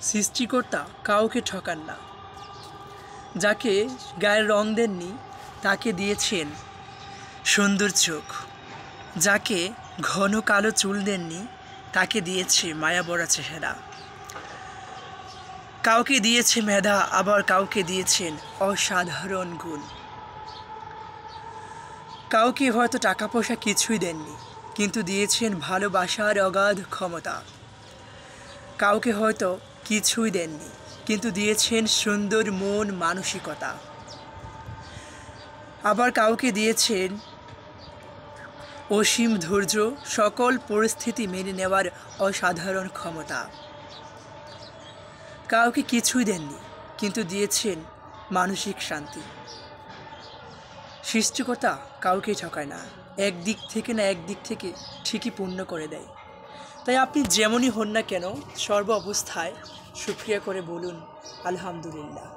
সৃষ্টিকর্তা কাউকে ঠকান না। যাকে গায়ের রং দেননি তাকে দিয়েছেন সুন্দর চোখ, যাকে ঘন কালো চুল দেননি তাকে দিয়েছে মায়া ভরা চেহারা। কাউকে দিয়েছে মেধা, আবার কাউকে দিয়েছেন অসাধারণ গুণ। কাউকে হয়তো টাকা পয়সা কিছুই দেননি, কিন্তু দিয়েছেন ভালোবাসার অগাধ ক্ষমতা। কাউকে হয়তো কিছুই দেননি, কিন্তু দিয়েছেন সুন্দর মন মানসিকতা। আবার কাউকে দিয়েছেন অসীম ধৈর্য, সকল পরিস্থিতি মেনে নেওয়ার অসাধারণ ক্ষমতা। কাউকে কিছুই দেননি, কিন্তু দিয়েছেন মানসিক শান্তি। সৃষ্টিকর্তা কাউকে ঠকায় না, একদিক থেকে না একদিক থেকে ঠিকই পূর্ণ করে দেয়। তাই আপনি যেমনই হন না কেন, সর্ব অবস্থায় শুকরিয়া করে বলুন আলহামদুলিল্লাহ।